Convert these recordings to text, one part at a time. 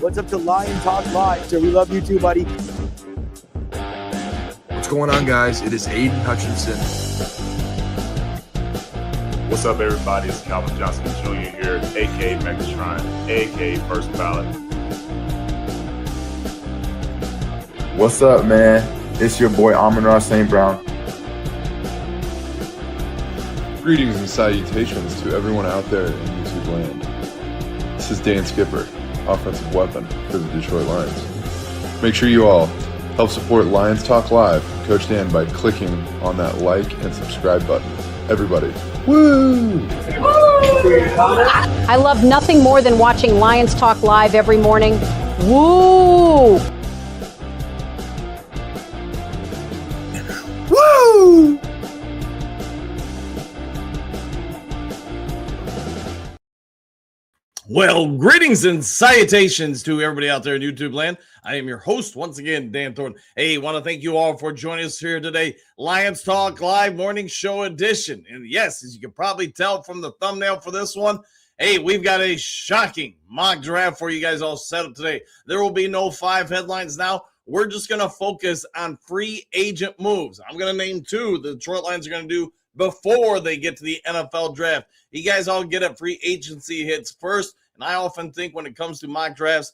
What's up to Lion Talk Live? So we love you too, buddy. What's going on, guys? It is Aiden Hutchinson. What's up, everybody? It's Calvin Johnson Jr. here, a.k.a. Megatron, a.k.a. First Ballot. What's up, man? It's your boy Amon-Ra St. Brown. Greetings and salutations to everyone out there in YouTube land. This is Dan Skipper, offensive weapon for the Detroit Lions. Make sure you all help support Lions Talk Live, Coach Dan, by clicking on that like and subscribe button. Everybody, woo! I love nothing more than watching Lions Talk Live every morning. Woo! Woo! Well, greetings and salutations to everybody out there in YouTube land. I am your host, once again, Dan Thornton. Hey, want to thank you all for joining us here today. Lions Talk Live Morning Show Edition. And yes, as you can probably tell from the thumbnail for this one, hey, we've got a shocking mock draft for you guys all set up today. There will be no 5 headlines now. We're just going to focus on free agent moves. I'm going to name 2 the Detroit Lions are going to do before they get to the NFL draft. You guys all get it. Free agency hits first. And I often think when it comes to mock drafts,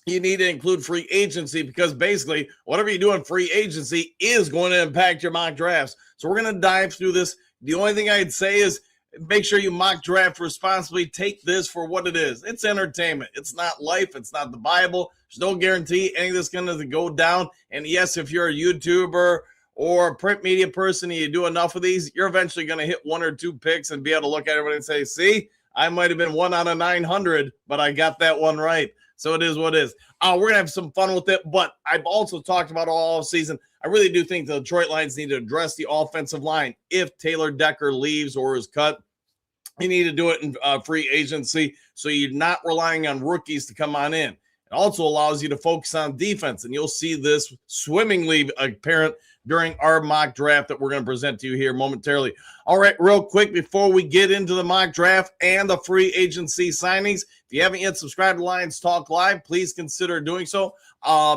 you need to include free agency because basically whatever you do in free agency is going to impact your mock drafts. So we're going to dive through this. The only thing I'd say is make sure you mock draft responsibly. Take this for what it is. It's entertainment. It's not life. It's not the Bible. There's no guarantee any of this is going to go down. And yes, if you're a YouTuber or a print media person and you do enough of these, you're eventually going to hit 1 or 2 picks and be able to look at everybody and say, see, I might have been 1 out of 900, but I got that one right. So it is what it is. We're going to have some fun with it, but I've also talked about all season. I really do think the Detroit Lions need to address the offensive line. If Taylor Decker leaves or is cut, you need to do it in free agency so you're not relying on rookies to come on in. It also allows you to focus on defense, and you'll see this swimmingly apparent during our mock draft that we're going to present to you here momentarily. All right, real quick before we get into the mock draft and the free agency signings, if you haven't yet subscribed to Lions Talk Live, please consider doing so.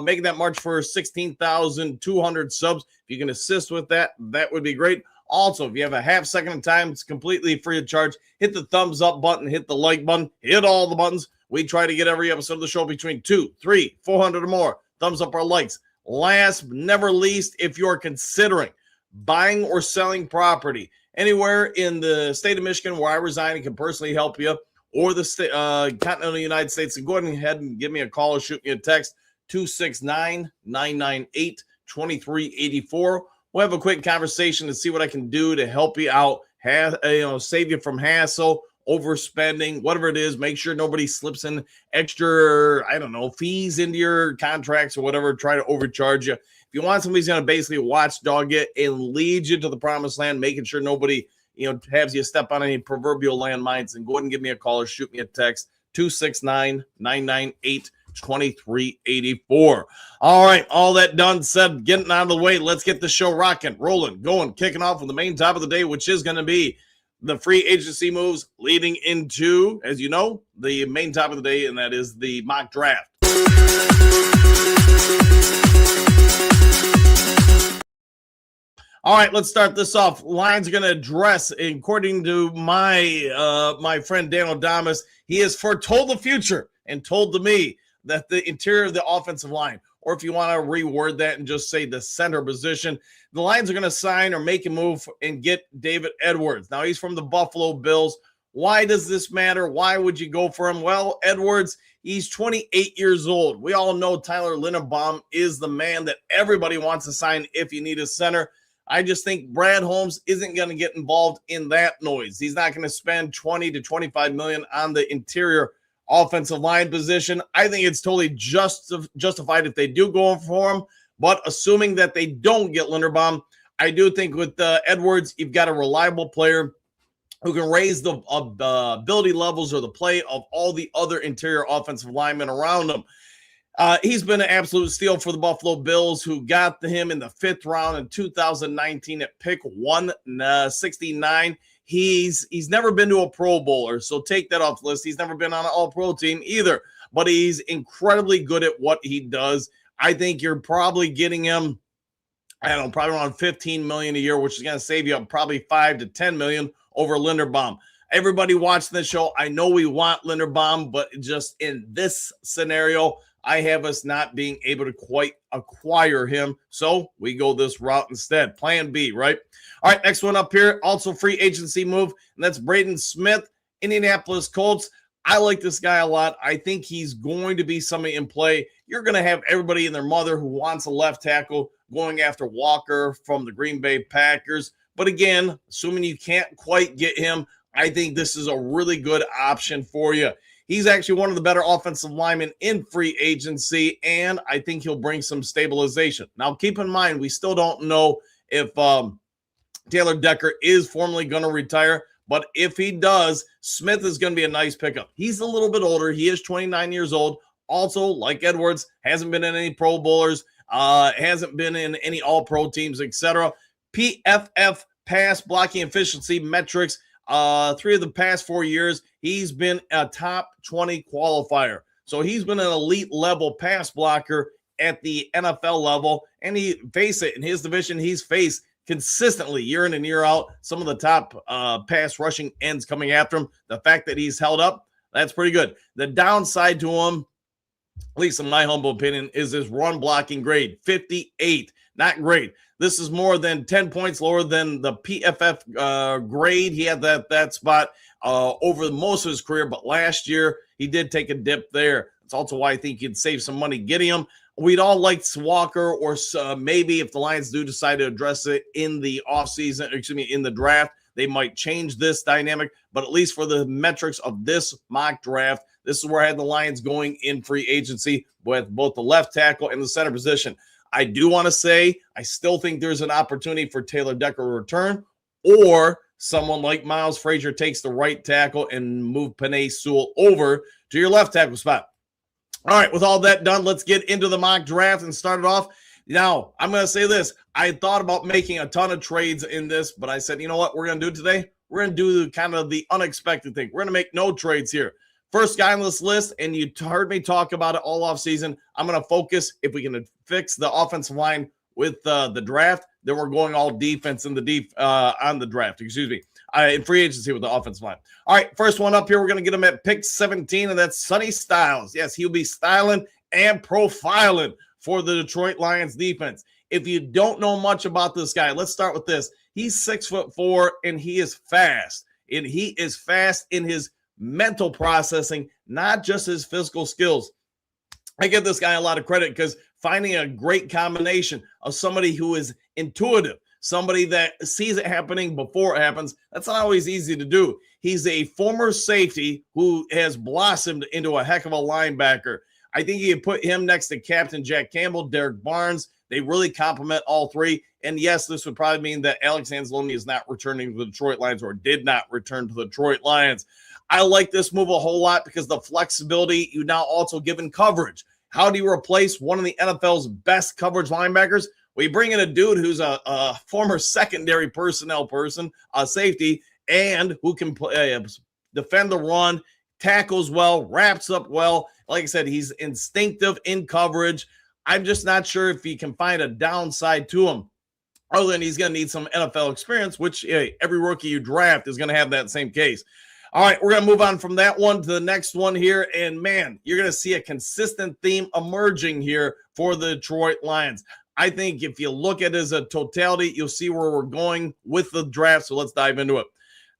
Making that march for 16,200 subs. If you can assist with that, that would be great. Also, if you have a half second of time, it's completely free of charge. Hit the thumbs up button, hit the like button, hit all the buttons. We try to get every episode of the show between 200, 300, 400 or more. Thumbs up or likes. Last but never least, if you're considering buying or selling property anywhere in the state of Michigan where I reside and can personally help you, or the continental United States, then go ahead and give me a call or shoot me a text, 269-998-2384. We'll have a quick conversation to see what I can do to help you out, save you from hassle, overspending, whatever it is. Make sure nobody slips in extra, fees into your contracts or whatever, try to overcharge you. If you want somebody's going to basically watchdog you and lead you to the promised land, making sure nobody, has you step on any proverbial landmines, and go ahead and give me a call or shoot me a text, 269-998-2384. All right, all that done said, getting out of the way, let's get the show rocking, rolling, going, kicking off with the main top of the day, which is going to be the free agency moves leading into, as you know, the main top of the day, and that is the mock draft. All right, let's start this off. Lions are going to address, according to my friend Dan O'Damas, he has foretold the future and told to me that the interior of the offensive line, or if you want to reword that and just say the center position, the Lions are going to sign or make a move and get David Edwards. Now, he's from the Buffalo Bills. Why does this matter? Why would you go for him? Well, Edwards, he's 28 years old. We all know Tyler Linderbaum is the man that everybody wants to sign if you need a center. I just think Brad Holmes isn't going to get involved in that noise. He's not going to spend 20 to 25 million on the interior offensive line position. I think it's totally justified if they do go for him. But assuming that they don't get Linderbaum, I do think with Edwards, you've got a reliable player who can raise the ability levels or the play of all the other interior offensive linemen around him. He's been an absolute steal for the Buffalo Bills, who got him in the 5th round in 2019 at pick 169. He's never been to a Pro Bowler, so take that off the list. He's never been on an All-Pro team either, but he's incredibly good at what he does. I think you're probably getting him, I don't know, probably around $15 million a year, which is going to save you probably $5 to $10 million over Linderbaum. Everybody watching the show, I know we want Linderbaum, but just in this scenario, I have us not being able to quite acquire him. So we go this route instead. Plan B, right? All right, next one up here, also free agency move, and that's Braden Smith, Indianapolis Colts. I like this guy a lot. I think he's going to be somebody in play. You're going to have everybody and their mother who wants a left tackle going after Walker from the Green Bay Packers. But again, assuming you can't quite get him, I think this is a really good option for you. He's actually one of the better offensive linemen in free agency, and I think he'll bring some stabilization. Now, keep in mind, we still don't know if Taylor Decker is formally going to retire, but if he does, Smith is going to be a nice pickup. He's a little bit older. He is 29 years old. Also, like Edwards, hasn't been in any Pro Bowlers, hasn't been in any All-Pro teams, etc. PFF pass blocking efficiency metrics. 3 of the past 4 years, he's been a top 20 qualifier. So he's been an elite level pass blocker at the NFL level. And face it, in his division, he's faced consistently year in and year out some of the top pass rushing ends coming after him. The fact that he's held up, that's pretty good. The downside to him, at least in my humble opinion, is his run blocking grade, 58. Not great. This is more than 10 points lower than the PFF grade. He had that spot over most of his career, but last year he did take a dip there. It's also why I think you'd save some money getting him. We'd all like Walker, or maybe if the Lions do decide to address it in the offseason, in the draft, they might change this dynamic. But at least for the metrics of this mock draft, this is where I had the Lions going in free agency with both the left tackle and the center position. I do want to say I still think there's an opportunity for Taylor Decker to return, or someone like Miles Frazier takes the right tackle and move Penei Sewell over to your left tackle spot. All right, with all that done, let's get into the mock draft and start it off. Now, I'm going to say this. I thought about making a ton of trades in this, but I said, you know what we're going to do today? We're going to do kind of the unexpected thing. We're going to make no trades here. First guy on this list, and you heard me talk about it all offseason, I'm going to focus, if we can fix the offensive line with the draft, then we're going all defense in the on the draft, in free agency with the offensive line. All right, first one up here, we're going to get him at pick 17, and that's Sonny Styles. Yes, he'll be styling and profiling for the Detroit Lions defense. If you don't know much about this guy, let's start with this. He's 6'4", and he is fast. And he is fast in his mental processing, not just his physical skills. I give this guy a lot of credit because finding a great combination of somebody who is intuitive, somebody that sees it happening before it happens, that's not always easy to do. He's a former safety who has blossomed into a heck of a linebacker. I think you put him next to Captain Jack Campbell, Derek Barnes. They really complement all three. And yes, this would probably mean that Alex Anzalone is not returning to the Detroit Lions, or did not return to the Detroit Lions. I like this move a whole lot because the flexibility you now also give in coverage. How do you replace one of the NFL's best coverage linebackers? We bring in a dude who's a former secondary personnel person, a safety, and who can defend the run, tackles well, wraps up well. Like I said, he's instinctive in coverage. I'm just not sure if he can find a downside to him, other than he's going to need some NFL experience, which every rookie you draft is going to have that same case. All right, we're going to move on from that one to the next one here. And, man, you're going to see a consistent theme emerging here for the Detroit Lions. I think if you look at it as a totality, you'll see where we're going with the draft. So let's dive into it.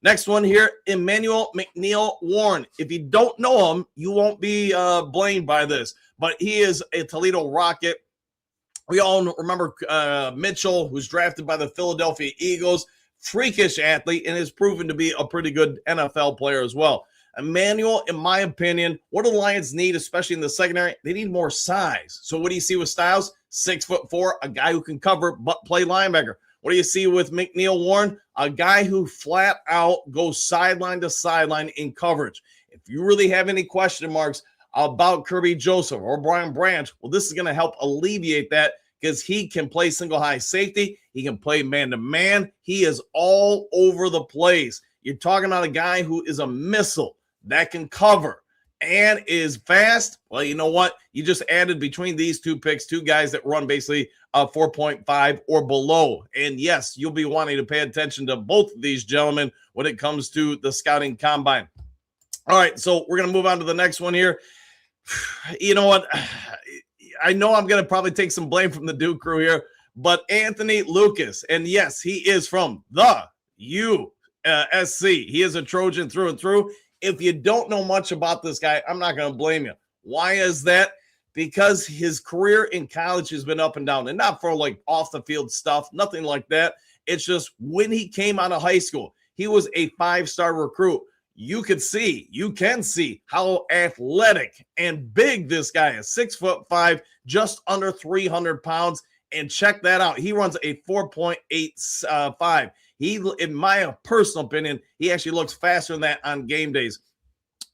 Next one here, Emmanuel McNeill-Warren. If you don't know him, you won't be blamed by this. But he is a Toledo Rocket. We all remember Mitchell, who's drafted by the Philadelphia Eagles. Freakish athlete, and has proven to be a pretty good NFL player as well. Emmanuel, in my opinion, what do the Lions need, especially in the secondary? They need more size. So what do you see with Styles? 6'4", a guy who can cover but play linebacker. What do you see with McNeill-Warren? A guy who flat out goes sideline to sideline in coverage. If you really have any question marks about Kirby Joseph or Brian Branch, well, this is going to help alleviate that, because he can play single high safety. He can play man-to-man. He is all over the place. You're talking about a guy who is a missile that can cover and is fast. Well, you know what? You just added between these two picks, two guys that run basically 4.5 or below. And yes, you'll be wanting to pay attention to both of these gentlemen when it comes to the scouting combine. All right, so we're going to move on to the next one here. You know what? I know I'm going to probably take some blame from the Duke crew here, but Anthony Lucas, and yes, he is from the USC. He is a Trojan through and through. If you don't know much about this guy, I'm not going to blame you. Why is that? Because his career in college has been up and down, and not for like off the field stuff, nothing like that. It's just when he came out of high school, he was a 5-star recruit. You can see how athletic and big this guy is. 6'5", just under 300 pounds. And check that out. He runs a 4.85. He, in my personal opinion, he actually looks faster than that on game days.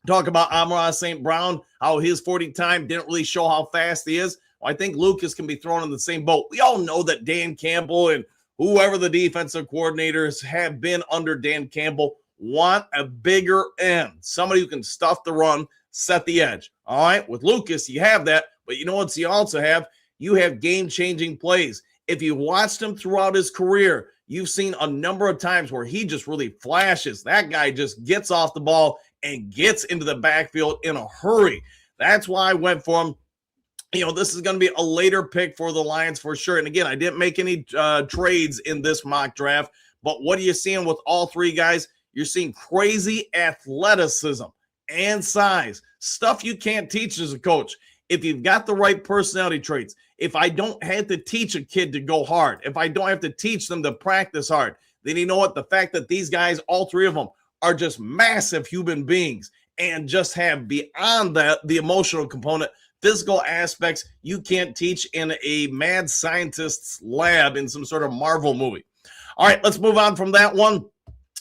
Talk about Amon-Ra St. Brown, how his 40 time didn't really show how fast he is. Well, I think Lucas can be thrown in the same boat. We all know that Dan Campbell and whoever the defensive coordinators have been under Dan Campbell want a bigger end, somebody who can stuff the run, set the edge. All right, with Lucas, you have that, but you know what you also have? You have game-changing plays. If you watched him throughout his career, you've seen a number of times where he just really flashes. That guy just gets off the ball and gets into the backfield in a hurry. That's why I went for him. You know, this is going to be a later pick for the Lions for sure. And again, I didn't make any trades in this mock draft, but what are you seeing with all three guys? You're seeing crazy athleticism and size, stuff you can't teach as a coach. If you've got the right personality traits, if I don't have to teach a kid to go hard, if I don't have to teach them to practice hard, then you know what? The fact that these guys, all three of them, are just massive human beings and just have beyond that the emotional component, physical aspects you can't teach in a mad scientist's lab in some sort of Marvel movie. All right, let's move on from that one.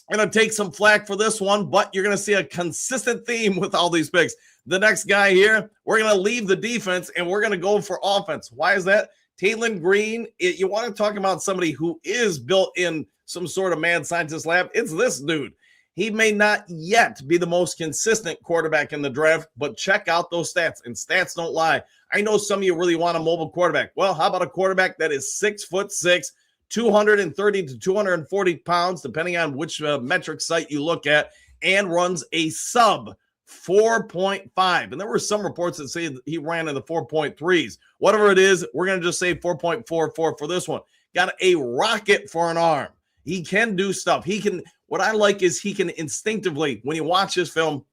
I'm going to take some flack for this one, but you're going to see a consistent theme with all these picks. The next guy here, we're going to leave the defense and we're going to go for offense. Why is that? Taylen Green, you want to talk about somebody who is built in some sort of mad scientist lab? It's this dude. He may not yet be the most consistent quarterback in the draft, but check out those stats, and stats don't lie. I know some of you really want a mobile quarterback. Well, how about a quarterback that is 6'6", 230 to 240 pounds, depending on which metric site you look at, and runs a sub 4.5. And there were some reports that say that he ran in the 4.3s. Whatever it is, we're going to just say 4.44 for this one. Got a rocket for an arm. He can do stuff. He can, what I like is he can instinctively, when you watch this film,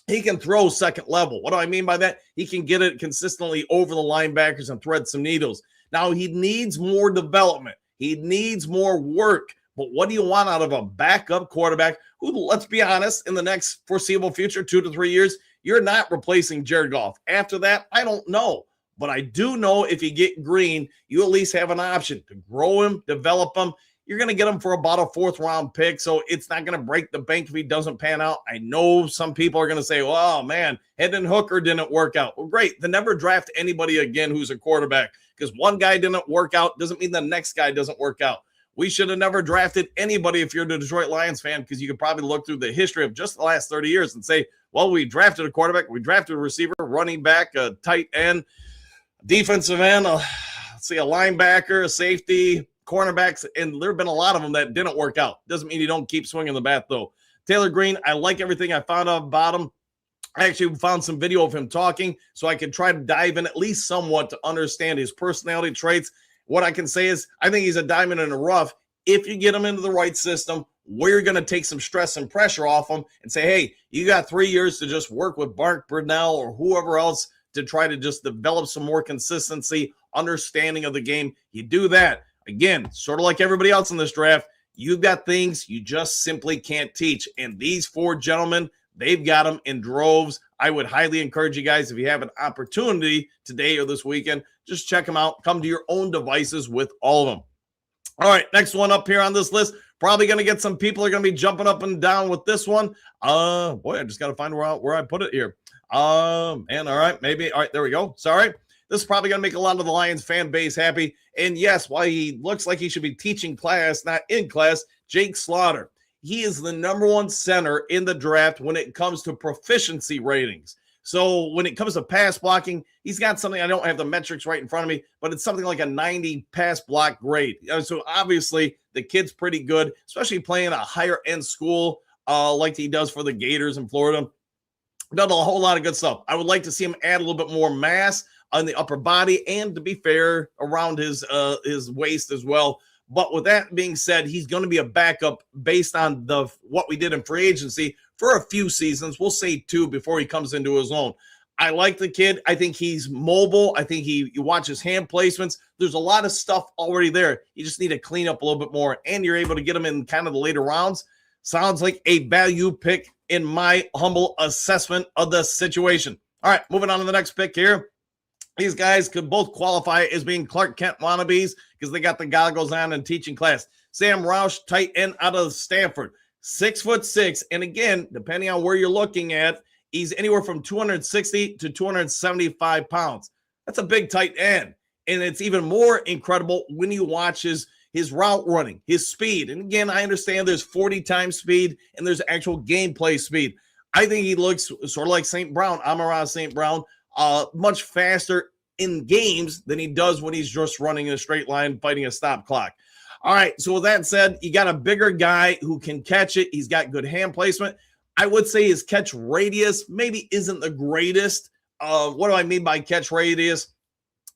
he can throw second level. What do I mean by that? He can get it consistently over the linebackers and thread some needles. Now, he needs more development. He needs more work. But what do you want out of a backup quarterback who, let's be honest, in the next foreseeable future, 2 to 3 years, you're not replacing Jared Goff. After that, I don't know. But I do know if you get Green, you at least have an option to grow him, develop him. You're going to get him for about a 4th-round pick, so it's not going to break the bank if he doesn't pan out. I know some people are going to say, oh, man, Hendon Hooker didn't work out. Well, great. Then never draft anybody again who's a quarterback, because one guy didn't work out doesn't mean the next guy doesn't work out. We should have never drafted anybody if you're the Detroit Lions fan, because you could probably look through the history of just the last 30 years and say, well, we drafted a quarterback, we drafted a receiver, running back, a tight end, defensive end, a linebacker, a safety, cornerbacks, and there have been a lot of them that didn't work out. Doesn't mean you don't keep swinging the bat, though. Taylor Green, I like everything I found out about him. I actually found some video of him talking so I could try to dive in at least somewhat to understand his personality traits. What I can say is I think he's a diamond in the rough if you get him into the right system where you're going to take some stress and pressure off him and say, hey, you got 3 years to just work with Mark Brunell or whoever else to try to just develop some more consistency, understanding of the game. You do that. Again, sort of like everybody else in this draft, you've got things you just simply can't teach. And these 4 gentlemen, they've got them in droves. I would highly encourage you guys, if you have an opportunity today or this weekend, just check them out. Come to your own devices with all of them. All right, next one up here on this list. Probably going to get some people are going to be jumping up and down with this one. Boy, I just got to find where I put it here. And all right, maybe. All right, there we go. Sorry. This is probably going to make a lot of the Lions fan base happy. And yes, while he looks like he should be teaching class, not in class, Jake Slaughter. he is the number one center in the draft when it comes to proficiency ratings. So when it comes to pass blocking, he's got something, I don't have the metrics right in front of me, but it's something like a 90 pass block grade. So obviously the kid's pretty good, especially playing a higher end school like he does for the Gators in Florida. Done a whole lot of good stuff. I would like to see him add a little bit more mass on the upper body and, to be fair, around his waist as well. But with that being said, he's going to be a backup based on what we did in free agency for a few seasons. We'll say 2 before he comes into his own. I like the kid. I think he's mobile. I think you watch his hand placements. There's a lot of stuff already there. You just need to clean up a little bit more, and you're able to get him in kind of the later rounds. Sounds like a value pick in my humble assessment of the situation. All right, moving on to the next pick here. These guys could both qualify as being Clark Kent wannabes because they got the goggles on and teaching class. Sam Roush, tight end out of Stanford, 6'6", and again, depending on where you're looking at, he's anywhere from 260 to 275 pounds. That's a big tight end, and it's even more incredible when you watch his route running, his speed. And again, I understand there's 40 times speed and there's actual gameplay speed. I think he looks sort of like St. Brown, Amon-Ra St. Brown, much faster in games than he does when he's just running in a straight line, fighting a stop clock. All right, so with that said, you got a bigger guy who can catch it. He's got good hand placement. I would say his catch radius maybe isn't the greatest. What do I mean by catch radius?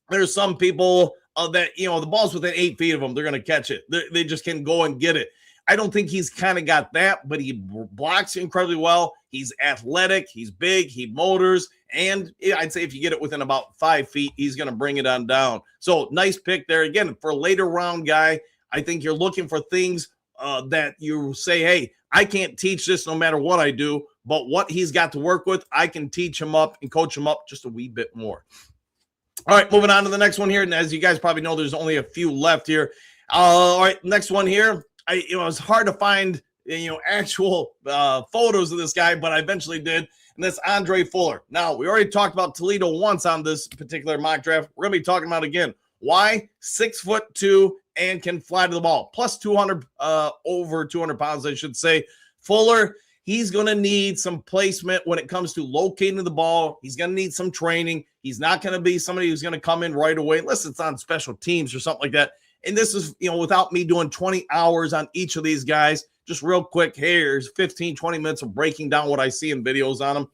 There's some people that, the ball's within 8 feet of them, they're going to catch it. They just can go and get it. I don't think he's kind of got that, but he blocks incredibly well. He's athletic. He's big. He motors. And I'd say if you get it within about 5 feet, he's going to bring it on down. So nice pick there. Again, for a later round guy, I think you're looking for things that you say, hey, I can't teach this no matter what I do, but what he's got to work with, I can teach him up and coach him up just a wee bit more. All right, moving on to the next one here. And as you guys probably know, there's only a few left here. All right, next one here. It was hard to find, actual photos of this guy, but I eventually did. And that's Andre Fuller. Now, we already talked about Toledo once on this particular mock draft. We're going to be talking about it again. Why? 6'2" and can fly to the ball. Plus 200, over 200 pounds, I should say. Fuller, he's going to need some placement when it comes to locating the ball. He's going to need some training. He's not going to be somebody who's going to come in right away, unless it's on special teams or something like that. And this is, without me doing 20 hours on each of these guys, just real quick, here's 15, 20 minutes of breaking down what I see in videos on him.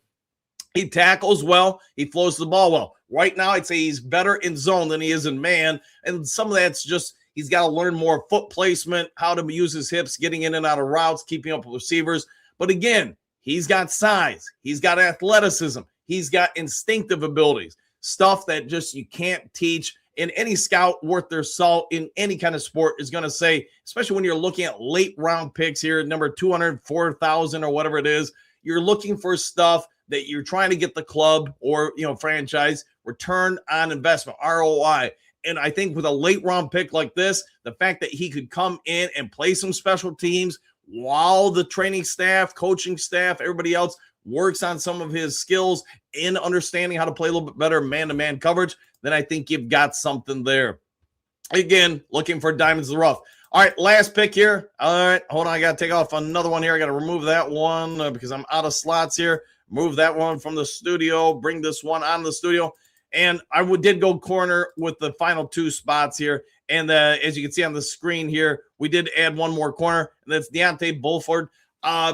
He tackles well. He flows the ball well. Right now, I'd say he's better in zone than he is in man. And some of that's just he's got to learn more foot placement, how to use his hips, getting in and out of routes, keeping up with receivers. But again, he's got size. He's got athleticism. He's got instinctive abilities, stuff that just you can't teach. And any scout worth their salt in any kind of sport is going to say, especially when you're looking at late round picks here, number 204,000 or whatever it is, you're looking for stuff that you're trying to get the club or, franchise return on investment, ROI. And I think with a late round pick like this, the fact that he could come in and play some special teams while the training staff, coaching staff, everybody else works on some of his skills in understanding how to play a little bit better man-to-man coverage, then I think you've got something there. Again, looking for diamonds in the rough. All right, last pick here. All right, hold on. I got to take off another one here. I got to remove that one because I'm out of slots here. Move that one from the studio. Bring this one on the studio. And I did go corner with the final 2 spots here. And as you can see on the screen here, we did add one more corner. And that's Deontay Bulford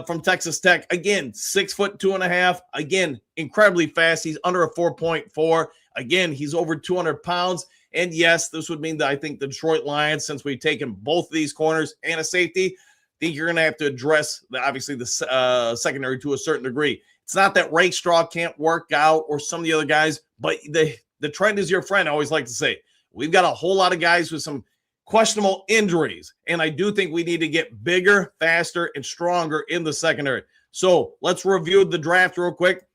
from Texas Tech. Again, 6'2.5". Again, incredibly fast. He's under a 4.4. Again, he's over 200 pounds. And yes, this would mean that I think the Detroit Lions, since we've taken both of these corners and a safety, I think you're going to have to address, obviously, the secondary to a certain degree. It's not that Ray Straw can't work out or some of the other guys, but the trend is your friend, I always like to say. We've got a whole lot of guys with some questionable injuries, and I do think we need to get bigger, faster, and stronger in the secondary. So let's review the draft real quick.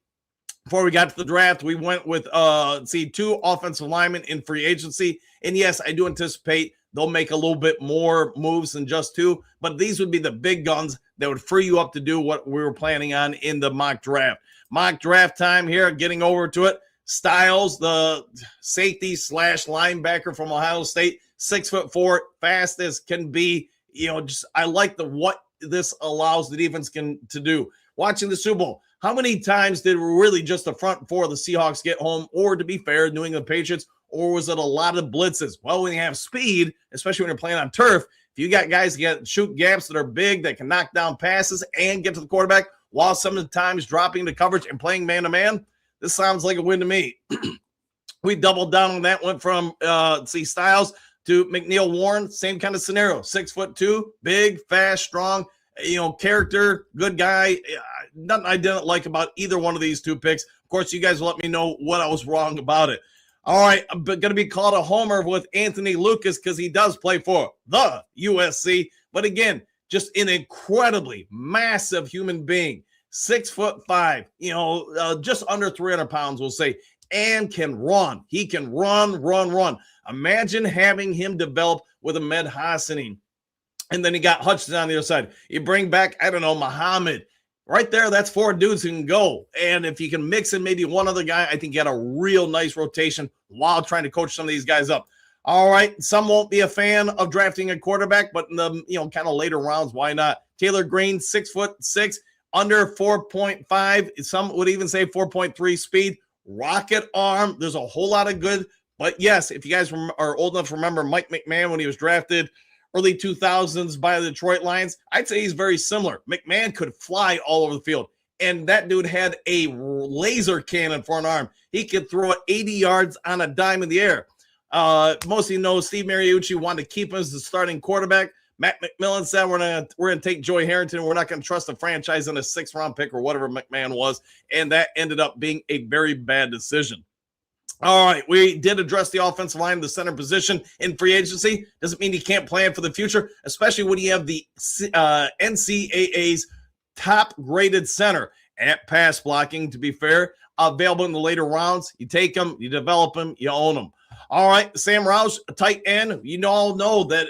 Before we got to the draft, we went with 2 offensive linemen in free agency. And yes, I do anticipate they'll make a little bit more moves than just 2, but these would be the big guns that would free you up to do what we were planning on in the mock draft. Mock draft time here, getting over to it. Styles, the safety / linebacker from Ohio State, 6'4", fast as can be. I like what this allows the defense to do. Watching the Super Bowl, how many times did really just the front four of the Seahawks get home? Or to be fair, New England Patriots, or was it a lot of blitzes? Well, when you have speed, especially when you're playing on turf, if you got guys that can shoot gaps that are big, that can knock down passes and get to the quarterback while sometimes dropping the coverage and playing man-to-man, this sounds like a win to me. We doubled down on that, went from Styles to McNeil Warren, same kind of scenario. 6'2", big, fast, strong, character, good guy. Nothing I didn't like about either one of these two picks. Of course, you guys will let me know what I was wrong about it. All right, I'm going to be called a homer with Anthony Lucas because he does play for the USC. But again, just an incredibly massive human being, 6'5", just under 300 pounds, we'll say, and can run. He can run. Imagine having him develop with Ahmed Hassanin. And then you got Hutchinson on the other side. You bring back, Muhammad. Right there, that's 4 dudes who can go. And if you can mix in maybe one other guy, I think you got a real nice rotation while trying to coach some of these guys up. All right, some won't be a fan of drafting a quarterback, but in the kind of later rounds, why not? Taylor Green, 6'6", under 4.5. Some would even say 4.3 speed. Rocket arm. There's a whole lot of good. But yes, if you guys are old enough to remember Mike McMahon when he was drafted early 2000s by the Detroit Lions, I'd say he's very similar. McMahon could fly all over the field, and that dude had a laser cannon for an arm. He could throw it 80 yards on a dime in the air. Most of you know Steve Mariucci wanted to keep him as the starting quarterback. Matt McMillan said we're gonna take Joey Harrington. We're not gonna trust the franchise in a 6th-round pick or whatever McMahon was, and that ended up being a very bad decision. All right, we did address the offensive line, the center position in free agency. Doesn't mean you can't plan for the future, especially when you have the NCAA's top-graded center at pass blocking, to be fair, available in the later rounds. You take them, you develop them, you own them. All right, Sam Roush, tight end. You all know that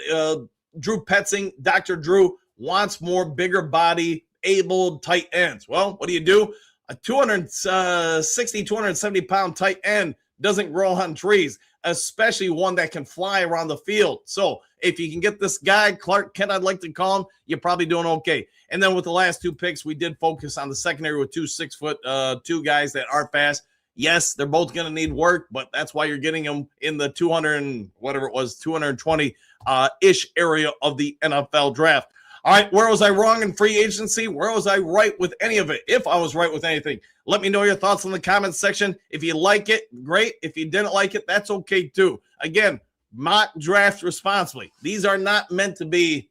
Drew Petzing, Dr. Drew, wants more bigger body, able tight ends. Well, what do? A 260, 270-pound tight end doesn't grow on trees, especially one that can fly around the field. So if you can get this guy, Clark Kent, I'd like to call him, you're probably doing okay. And then with the last 2 picks, we did focus on the secondary with 2 6'2" guys that are fast. Yes, they're both going to need work, but that's why you're getting them in the 220-ish area of the NFL draft. All right, where was I wrong in free agency? Where was I right with any of it? If I was right with anything, let me know your thoughts in the comments section. If you like it, great. If you didn't like it, that's okay too. Again, mock draft responsibly. These are not meant to be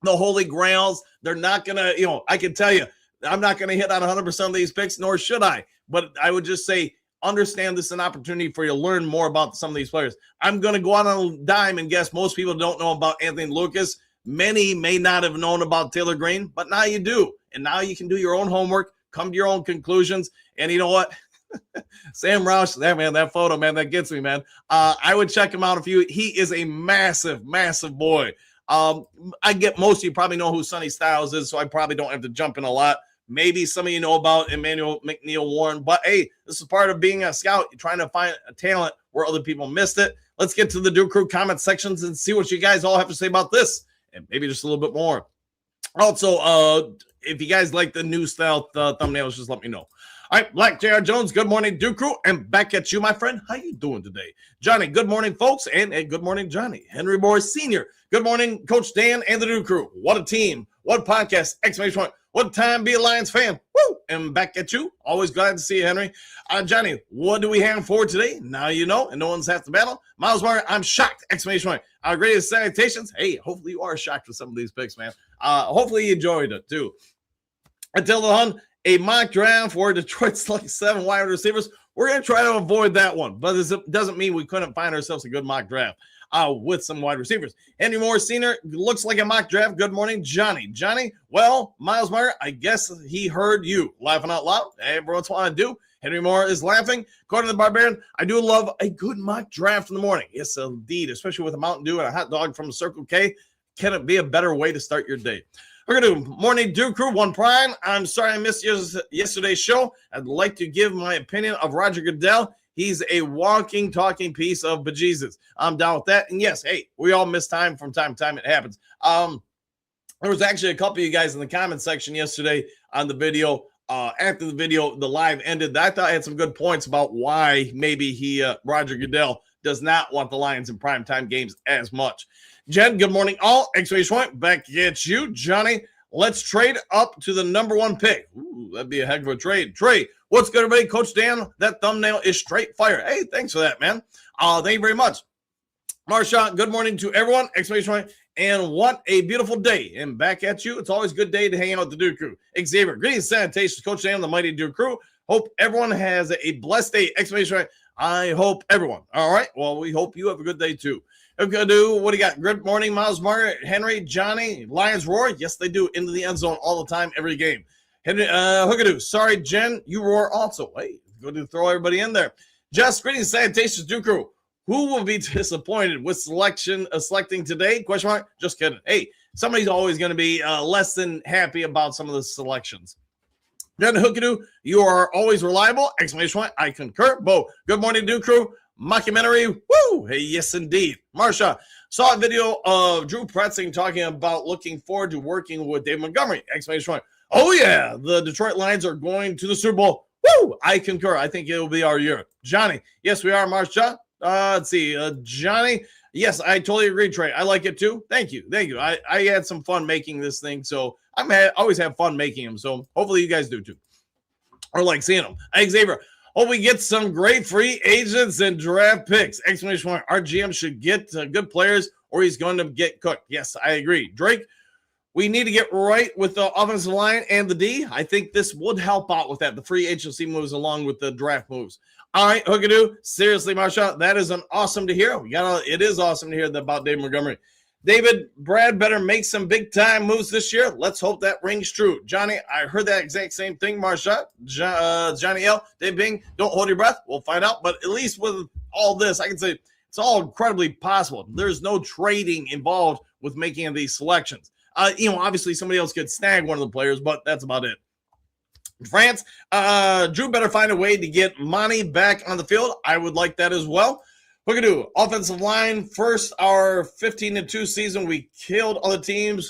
the holy grails. They're not going to, I can tell you, I'm not going to hit on 100% of these picks, nor should I. But I would just say, understand this is an opportunity for you to learn more about some of these players. I'm going to go out on a dime and guess most people don't know about Anthony Lucas. Many may not have known about Taylor Green, but now you do. And now you can do your own homework, come to your own conclusions. And you know what? Sam Roush, that photo, man, that gets me, man. I would check him out he is a massive, massive boy. I get most of you probably know who Sonny Styles is, so I probably don't have to jump in a lot. Maybe some of you know about Emmanuel McNeil Warren, but hey, this is part of being a scout. You're trying to find a talent where other people missed it. Let's get to the Duke Crew comment sections and see what you guys all have to say about this, and maybe just a little bit more. Also, if you guys like the new style thumbnails, just let me know. All right, Black J.R. Jones, good morning, Duke Crew, and back at you, my friend. How you doing today? Johnny, good morning, folks, and good morning, Johnny. Henry Morris Sr., good morning, Coach Dan and the Duke Crew. What a team. What a podcast. Exclamation point. What time be a Lions fan? Woo! And back at you. Always glad to see you, Henry. Johnny, what do we have for today? Now you know, and no one's half the battle. Miles Meyer, I'm shocked! Exclamation point. Our greatest salutations. Hey, hopefully you are shocked with some of these picks, man. Hopefully you enjoyed it, too. Until the Hun, a mock draft where Detroit selects 7 wide receivers. We're going to try to avoid that one, but it doesn't mean we couldn't find ourselves a good mock draft with some wide receivers. Henry Moore Sr. looks like a mock draft. Good morning, Johnny. Johnny, well, Miles Meyer, I guess he heard you laughing out loud. Everyone's want to do. Henry Moore is laughing. According to the Barbarian, I do love a good mock draft in the morning. Yes, indeed, especially with a Mountain Dew and a hot dog from Circle K. Can it be a better way to start your day? We're going to do Morning Duke Crew, One Prime. I'm sorry I missed yesterday's show. I'd like to give my opinion of Roger Goodell. He's a walking, talking piece of bejesus. I'm down with that. And yes, hey, we all miss time from time to time. It happens. There was actually a couple of you guys in the comment section yesterday on the video. After the video, the live ended. I thought I had some good points about why maybe Roger Goodell does not want the Lions in primetime games as much. Jen, good morning, all. Exclamation point. Back at you, Johnny. Let's trade up to the number 1 pick. Ooh, that'd be a heck of a trade. Trey, what's good, everybody? Coach Dan, that thumbnail is straight fire. Hey, thanks for that, man. Thank you very much. Marshawn, good morning to everyone. Exclamation point. And what a beautiful day. And back at you. It's always a good day to hang out with the Duke Crew. Xavier, greetings, salutations, Coach Dan, the mighty Duke Crew. Hope everyone has a blessed day. Exclamation point. I hope everyone. All right. Well, we hope you have a good day too. Okay, what do you got? Good morning, Miles, Margaret, Henry, Johnny, Lions roar. Yes, they do. Into the end zone all the time, every game. Henry, Hookadoo. Sorry, Jen, you roar also. Hey, go to throw everybody in there. Just greetings, salutations, Duke Crew. Who will be disappointed with selecting today? Question mark. Just kidding. Hey, somebody's always going to be less than happy about some of the selections. Jen Hookadoo, you are always reliable. Exclamation point. I concur. Bo, good morning, Duke Crew. Mockumentary. Woo! Hey, yes, indeed. Marsha, saw a video of Drew Pretzing talking about looking forward to working with Dave Montgomery. Exclamation point. Oh, yeah. The Detroit Lions are going to the Super Bowl. Woo! I concur. I think it will be our year. Johnny, yes, we are, Marsha. Let's see. Johnny, yes, I totally agree, Trey. I like it too. Thank you. I had some fun making this thing, so always have fun making them. So hopefully you guys do too, or like seeing them. Xavier, hope we get some great free agents and draft picks. Exclamation point. Our GM should get good players, or he's going to get cooked. Yes, I agree. Drake, we need to get right with the offensive line and the D. I think this would help out with that. The free agency moves along with the draft moves. All right, Hookadoo. Seriously, Marsha, that is awesome to hear. It is awesome to hear about Dave Montgomery. David, Brad better make some big-time moves this year. Let's hope that rings true. Johnny, I heard that exact same thing, Marsha. Johnny L, Dave Bing, don't hold your breath. We'll find out. But at least with all this, I can say it's all incredibly possible. There's no trading involved with making these selections. Obviously somebody else could snag one of the players, but that's about it. France, Drew better find a way to get Monty back on the field. I would like that as well. Hookadoo, offensive line. First, our 15-2 season, we killed other teams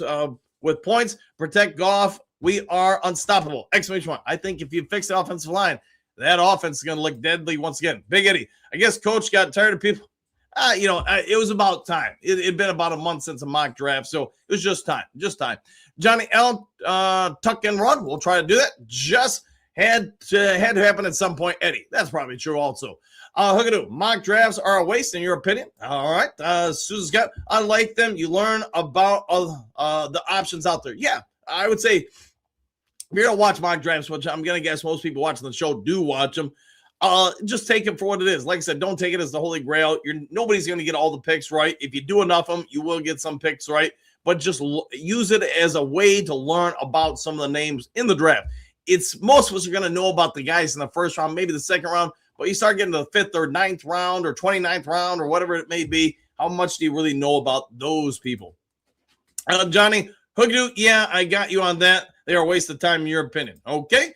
with points. Protect Goff. We are unstoppable. Exclamation point. I think if you fix the offensive line, that offense is going to look deadly once again. Big Eddie, I guess Coach got tired of people. It was about time. It had been about a month since a mock draft, so it was just time. Johnny L, tuck and run. We'll try to do that. Just had to happen at some point. Eddie, that's probably true also. Hookadoo, mock drafts are a waste in your opinion. All right. Susan Scott, I like them. You learn about the options out there. Yeah, I would say if you're going to watch mock drafts, which I'm going to guess most people watching the show do watch them, just take it for what it is. Like I said, don't take it as the holy grail. Nobody's going to get all the picks right. If you do enough of them, you will get some picks right. But just use it as a way to learn about some of the names in the draft. Most of us are going to know about the guys in the first round, maybe the second round. But you start getting to the 5th or 9th round or 29th round or whatever it may be, how much do you really know about those people? Johnny, Hookadoo, yeah, I got you on that. They are a waste of time in your opinion. Okay.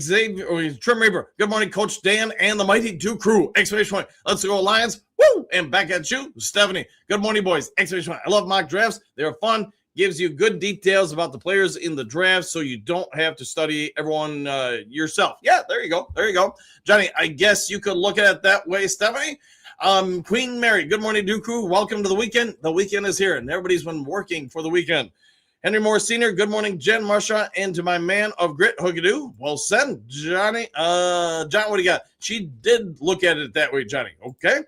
Xavier, Trim Reaper, good morning, Coach Dan and the mighty Duke Crew. Exclamation point. Let's go, Lions. Woo! And back at you, Stephanie. Good morning, boys. Exclamation point. I love mock drafts. They're fun. Gives you good details about the players in the draft so you don't have to study everyone yourself. Yeah, there you go. Johnny, I guess you could look at it that way, Stephanie. Queen Mary, good morning, Duke Crew. Welcome to the weekend. The weekend is here, and everybody's been working for the weekend. Henry Moore Sr., good morning, Jen, Marsha, and to my man of grit, Hookadoo. Well said, Johnny. John, what do you got? She did look at it that way, Johnny. Okay.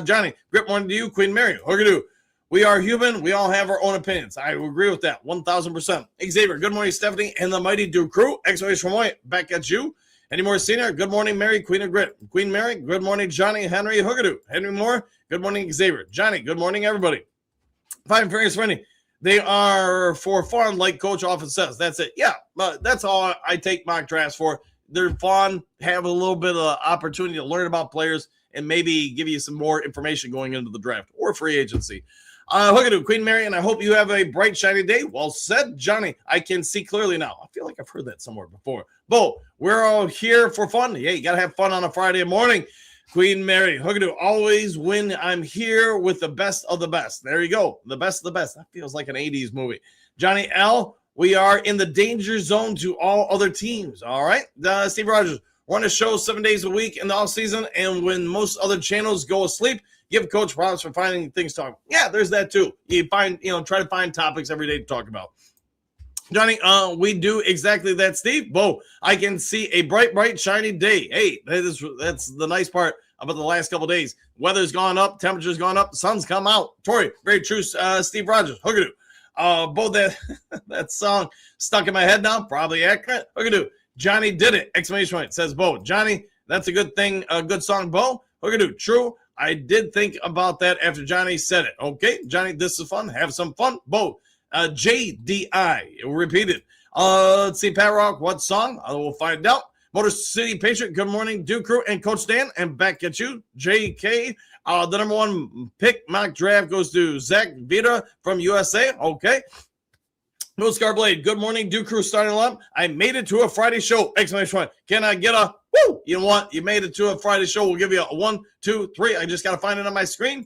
Johnny, great morning to you, Queen Mary. Hookadoo. We are human. We all have our own opinions. I agree with that 1,000%. Xavier, good morning, Stephanie, and the mighty Duke Crew. Exclamation point, back at you. Henry Moore Sr., good morning, Mary, Queen of Grit. Queen Mary, good morning, Johnny, Henry, Hookadoo. Henry Moore, good morning, Xavier. Johnny, good morning, everybody. Fine, Furious Friendly. They are for fun, like Coach often says. That's it. Yeah, but that's all I take mock drafts for. They're fun, have a little bit of opportunity to learn about players, and maybe give you some more information going into the draft or free agency. Hookadoo, Queen Mary, and I hope you have a bright, shiny day. Well said, Johnny. I can see clearly now. I feel like I've heard that somewhere before. Bo, we're all here for fun. Yeah, you got to have fun on a Friday morning. Queen Mary, Hookadoo, always when I'm here with the best of the best. There you go. The best of the best. That feels like an 80s movie. Johnny L., we are in the danger zone to all other teams. All right. Steve Rogers, run a show 7 days a week in the off season, and when most other channels go asleep, give Coach props for finding things to talk about. Yeah, there's that too. You find, try to find topics every day to talk about. Johnny, we do exactly that, Steve. Bo, I can see a bright, shiny day. Hey, that's the nice part about the last couple of days. Weather's gone up, temperature's gone up, the sun's come out. Tori, very true. Steve Rogers, Hoogadoo. Bo, that song stuck in my head now, probably accurate. Hoogadoo. Johnny did it! Exclamation point, says Bo. Johnny, that's a good thing, a good song, Bo. Hoogadoo. True. I did think about that after Johnny said it. Okay, Johnny, this is fun. Have some fun. Bo. JDI. Repeat it. Let's see, Pat Rock, what song? We'll find out. Motor City Patriot, good morning, Duke Crew and Coach Dan. And back at you, JK. The number one pick mock draft goes to Zach Vita from USA. Okay. Mooscar Blade, good morning, Duke Crew starting up. I made it to a Friday show. Exclamation point. Can I get a woo? You know what? You made it to a Friday show. We'll give you a 1, 2, 3. I just got to find it on my screen.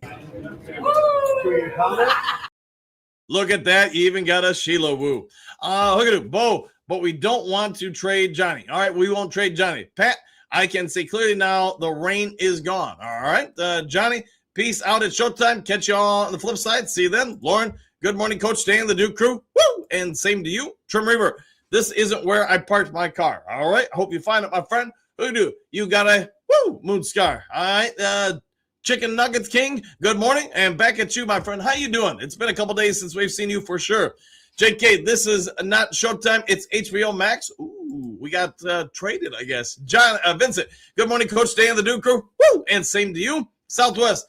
Look at that. You even got a Sheila woo. Look at it, Bo. But we don't want to trade Johnny. All right, we won't trade Johnny. Pat, I can see clearly now the rain is gone. All right, Johnny, peace out at Showtime. Catch you all on the flip side. See you then. Lauren, good morning, Coach Dan, the Duke Crew. Woo! And same to you. Trim Reaver, this isn't where I parked my car. All right, hope you find it, my friend. Who do? You got a woo moon scar. All right, Chicken Nuggets King, good morning. And back at you, my friend. How you doing? It's been a couple days since we've seen you for sure. JK, this is not Showtime. It's HBO Max. Ooh, we got traded, I guess. John Vincent, good morning, Coach Dan, the Duke Crew. Woo! And same to you. Southwest.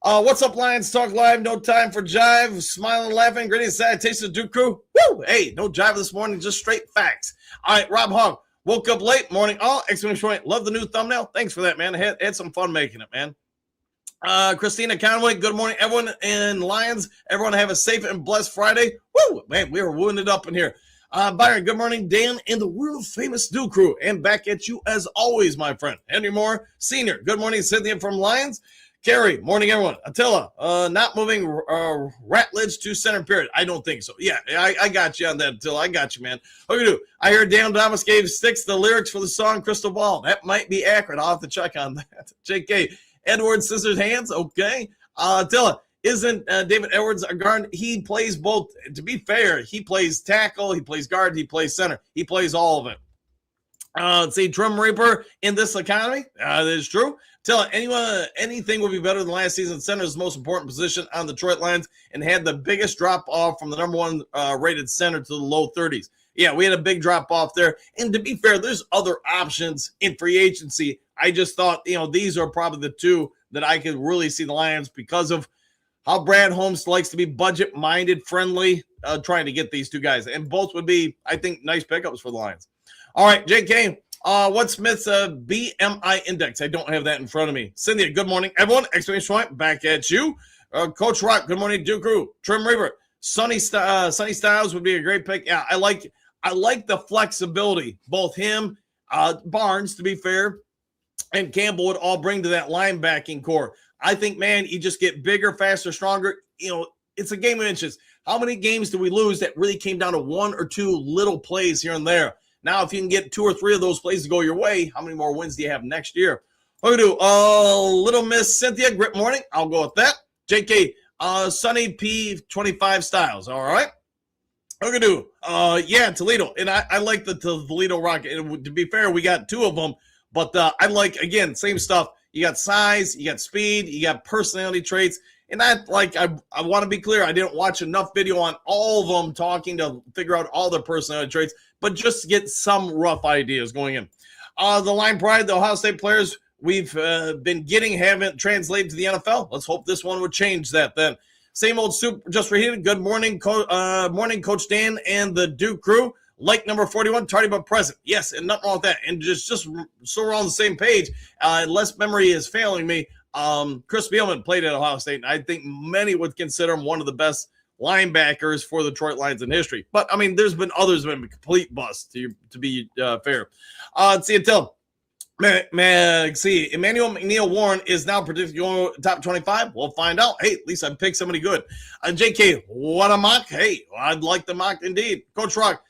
What's up, Lions Talk Live? No time for jive. Smiling, laughing. Greetings, salutations, Duke Crew. Woo! Hey, no jive this morning, just straight facts. All right, Rob Hogg. Woke up late, morning all, exclamation point. Love the new thumbnail. Thanks for that, man. Had some fun making it, man. Christina Conway, good morning, everyone in Lions. Everyone have a safe and blessed Friday. Woo! Man, we are wounded up in here. Byron, good morning, Dan, and the world-famous Duke Crew. And back at you as always, my friend. Henry Moore, Sr., good morning, Cynthia from Lions. Carrie, morning, everyone. Attila, not moving Ratledge to center period. I don't think so. Yeah, I got you on that, Attila. I got you, man. What do you do? I heard Dan Thomas gave Sticks the lyrics for the song Crystal Ball. That might be accurate. I'll have to check on that. JK, Edward Scissors Hands, okay. Attila, isn't David Edwards a guard? He plays both. To be fair, he plays tackle, he plays guard, he plays center. He plays all of it. Let's see, Trim Reaper in this economy. That is true. Tell anything would be better than last season. Center is the most important position on the Detroit Lions and had the biggest drop off from the number one rated center to the low 30s. Yeah, we had a big drop off there. And to be fair, there's other options in free agency. I just thought, these are probably the two that I could really see the Lions because of how Brad Holmes likes to be budget-minded, friendly, trying to get these two guys. And both would be, I think, nice pickups for the Lions. All right, JK. What's Smith's BMI index? I don't have that in front of me. Cynthia, good morning, everyone. Exclamation point, back at you. Coach Rock, good morning, Duke Crew. Trim Reaver, Sonny Styles would be a great pick. Yeah, I like the flexibility. Both him, Barnes, to be fair, and Campbell would all bring to that linebacking core. I think, man, you just get bigger, faster, stronger. It's a game of inches. How many games do we lose that really came down to one or two little plays here and there? Now, if you can get 2 or 3 of those plays to go your way, how many more wins do you have next year? What do we do? Little Miss Cynthia, great morning. I'll go with that. JK, Sonny P25 Styles. All right. What do we do? Yeah, Toledo. And I like the Toledo Rocket. And to be fair, we got 2 of them. But I like, again, same stuff. You got size, you got speed, you got personality traits. And I want to be clear, I didn't watch enough video on all of them talking to figure out all their personality traits, but just to get some rough ideas going in. The line pride, the Ohio State players we've been getting haven't translated to the NFL. Let's hope this one would change that then. Same old soup, just reheated. Good morning, morning, Coach Dan and the Duke Crew. Like number 41, tardy but present. Yes, and nothing wrong with that. And just so we're on the same page, unless memory is failing me, Chris Spielman played at Ohio State, and I think many would consider him one of the best linebackers for the Detroit Lions in history. But, I mean, there's been others who have been complete bust, to be fair. Let's see, until Man, see, Emmanuel McNeil Warren is now predicted to go top 25. We'll find out. Hey, at least I picked somebody good. JK, what a mock. Hey, I'd like the mock indeed. Coach Rock,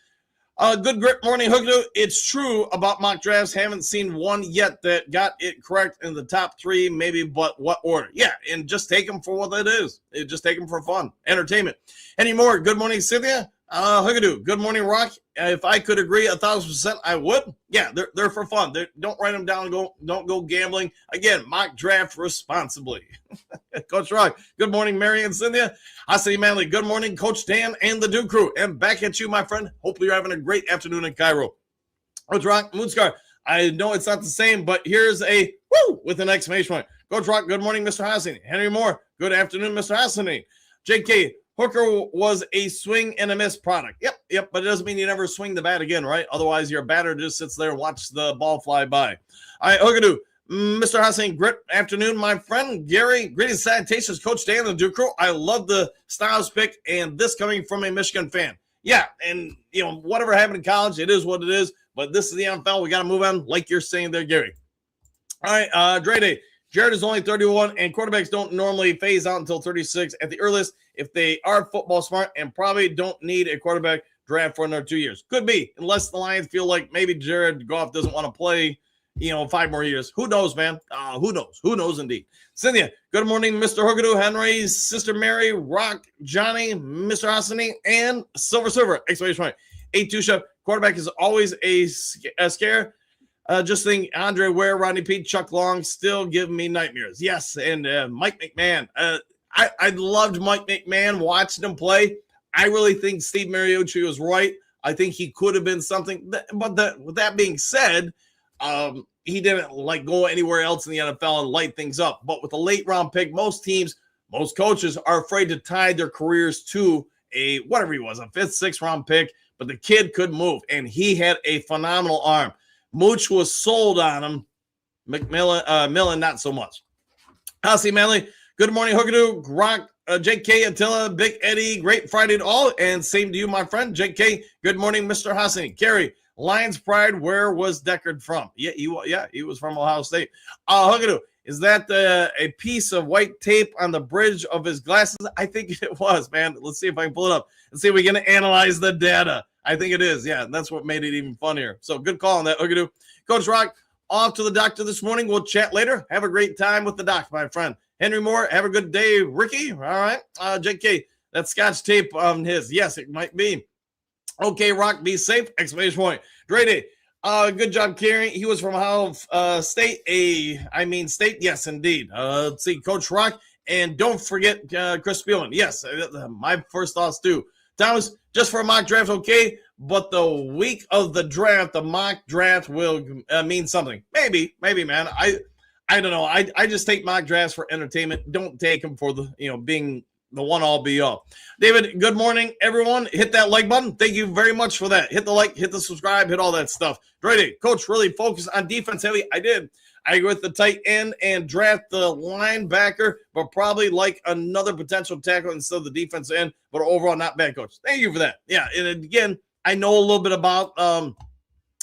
good grit morning, Hookdo. It's true about mock drafts. Haven't seen one yet that got it correct in the top 3, maybe, but what order? Yeah, and just take them for what it is. Just take them for fun, entertainment. Any more? Good morning, Cynthia. Hookadoo, good morning, Rock. If I could agree 1,000%, I would. Yeah, they're for fun. Don't write them down. Don't go gambling. Again, mock draft responsibly. Coach Rock, good morning, Mary and Cynthia. Hassani Manley, good morning, Coach Dan and the Duke crew. And back at you, my friend. Hopefully you're having a great afternoon in Cairo. Coach Rock, Moonscar, I know it's not the same, but here's a woo with an exclamation point. Coach Rock, good morning, Mr. Hassani. Henry Moore, good afternoon, Mr. Hassani. JK, Hooker was a swing and a miss product. Yep, but it doesn't mean you never swing the bat again, right? Otherwise, your batter just sits there and watches the ball fly by. All right, Hookadoo, Mr. Hassan, great afternoon, my friend. Gary, greetings, salutations, Coach Dan and the Duke crew. I love the Styles pick, and this coming from a Michigan fan. Yeah, and, whatever happened in college, it is what it is, but this is the NFL. We got to move on, like you're saying there, Gary. All right, Dre Day. Jared is only 31, and quarterbacks don't normally phase out until 36 at the earliest if they are football smart and probably don't need a quarterback draft for another 2 years. Could be, unless the Lions feel like maybe Jared Goff doesn't want to play, 5 more years. Who knows, man? Who knows? Who knows indeed. Cynthia, good morning, Mr. Hookadoo, Henry's sister Mary, Rock, Johnny, Mr. Hassani, and Silver Server. Exclamation point. 8-2 Chef. Quarterback is always a scare. Just think Andre Ware, Rodney Peete, Chuck Long still give me nightmares. Yes, and Mike McMahon. I loved Mike McMahon watching him play. I really think Steve Mariucci was right. I think he could have been something. But with that being said, he didn't go anywhere else in the NFL and light things up. But with a late round pick, most teams, most coaches are afraid to tie their careers to a whatever he was, a 5th, 6th round pick. But the kid could move, and he had a phenomenal arm. Mooch was sold on him. Millen, not so much. Howsy Manley, good morning, Hookadoo, Rock, JK, Attila, Big Eddie, great Friday to all, and same to you, my friend. JK, good morning, Mr. Hassani. Carrie, Lions Pride, where was Deckard from? Yeah, he was from Ohio State. Hookadoo, is that a piece of white tape on the bridge of his glasses? I think it was, man. Let's see if I can pull it up and see if we can analyze the data. I think it is. Yeah, that's what made it even funnier. So good call on that, Hookadoo. Coach Rock, off to the doctor this morning. We'll chat later. Have a great time with the doc, my friend. Henry Moore, have a good day. Ricky, all right. JK, that Scotch tape on his. Yes, it might be. Okay, Rock, be safe. Exclamation point. Grady, good job, Kerry. He was from Ohio State. State. Yes, indeed. Let's see, Coach Rock. And don't forget Chris Spielman. Yes, my first thoughts too. Thomas, just for a mock draft, okay, but the week of the draft, the mock draft will mean something. Maybe, man. I don't know. I just take mock drafts for entertainment. Don't take them for the, being the one-all be-all. David, good morning, everyone. Hit that like button. Thank you very much for that. Hit the like, hit the subscribe, hit all that stuff. Ready, Coach, really focus on defense heavy. I did. I agree with the tight end and draft the linebacker, but probably like another potential tackle instead of the defense end, but overall not bad, Coach. Thank you for that. Yeah, and again, I know a little bit about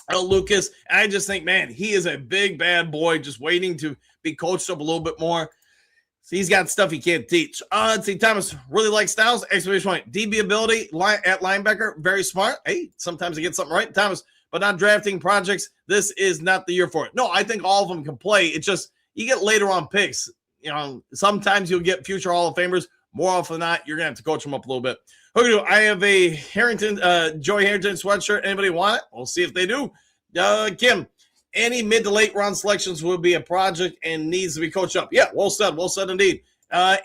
Lucas, and I just think, man, he is a big, bad boy just waiting to be coached up a little bit more. So he's got stuff he can't teach. Let's see, Thomas really likes Styles. Exclamation point. DB ability at linebacker, very smart. Hey, sometimes he gets something right. Thomas, but not drafting projects. This is not the year for it. No, I think all of them can play. It's just you get later on picks. Sometimes you'll get future Hall of Famers. More often than not, you're going to have to coach them up a little bit. I have a Joey Harrington sweatshirt. Anybody want it? We'll see if they do. Kim, any mid to late round selections will be a project and needs to be coached up. Yeah, well said indeed.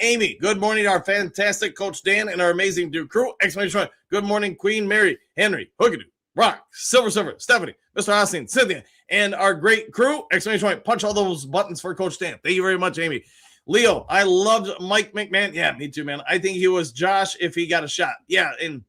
Amy, good morning to our fantastic Coach Dan and our amazing Duke crew. Exclamation point. Good morning, Queen Mary, Henry, Hookadoo, Rock, Silver, Stephanie, Mr. Austin, Cynthia, and our great crew. Exclamation point. Punch all those buttons for Coach Dan. Thank you very much, Amy. Leo, I loved Mike McMahon. Yeah, me too, man. I think he was Josh if he got a shot. Yeah, and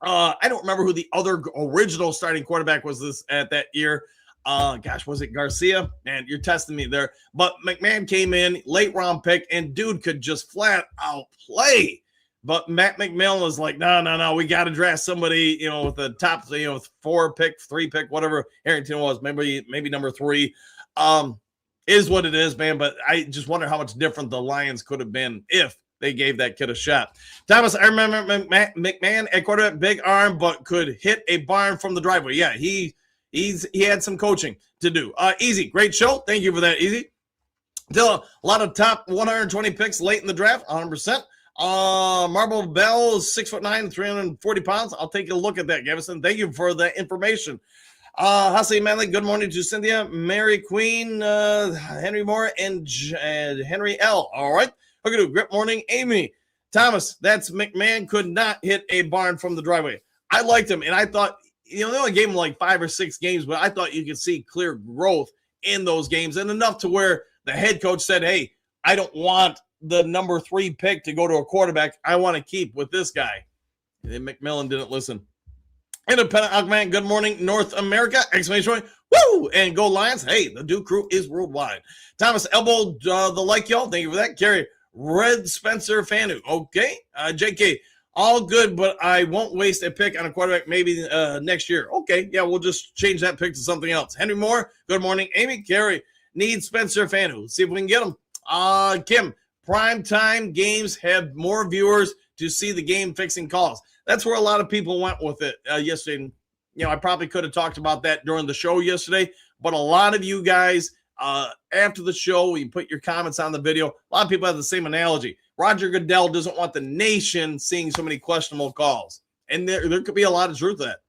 I don't remember who the other original starting quarterback was at that year. Was it Garcia? Man, you're testing me there. But McMahon came in, late round pick, and dude could just flat out play. But Matt McMillan was like, no, we got to draft somebody, with the top, 4 pick, 3 pick, whatever Harrington was, maybe number 3. Is what it is, man. But I just wonder how much different the Lions could have been if they gave that kid a shot. Thomas, I remember McMahon at quarterback, big arm, but could hit a barn from the driveway. Yeah, he had some coaching to do. Easy, great show. Thank you for that, Easy. Still a lot of top 120 picks late in the draft, 100%. Marble Bell, 6'9", 340 pounds. I'll take a look at that, Gavison. Thank you for the information. Hussey Manley, good morning to Cynthia, Mary Queen, Henry Moore, and Henry L. All right. Look at Good morning, Amy. Thomas, that's McMahon could not hit a barn from the driveway. I liked him, and I thought, they only gave him like 5 or 6 games, but I thought you could see clear growth in those games, and enough to where the head coach said, hey, I don't want the number 3 pick to go to a quarterback. I want to keep with this guy. And McMillan didn't listen. Independent Alkman, good morning, North America! Exclamation point! Woo! And go Lions! Hey, the Duke crew is worldwide. Thomas Elbow, the like y'all. Thank you for that. Gary, Red Spencer Fanu. Okay. JK, all good, but I won't waste a pick on a quarterback maybe next year. Okay. Yeah, we'll just change that pick to something else. Henry Moore, good morning. Amy, Gary, need Spencer Fanu. See if we can get him. Kim, primetime games have more viewers to see the game-fixing calls. That's where a lot of people went with it yesterday. I probably could have talked about that during the show yesterday, but a lot of you guys, after the show, you put your comments on the video. A lot of people have the same analogy. Roger Goodell doesn't want the nation seeing so many questionable calls, and there could be a lot of truth to that.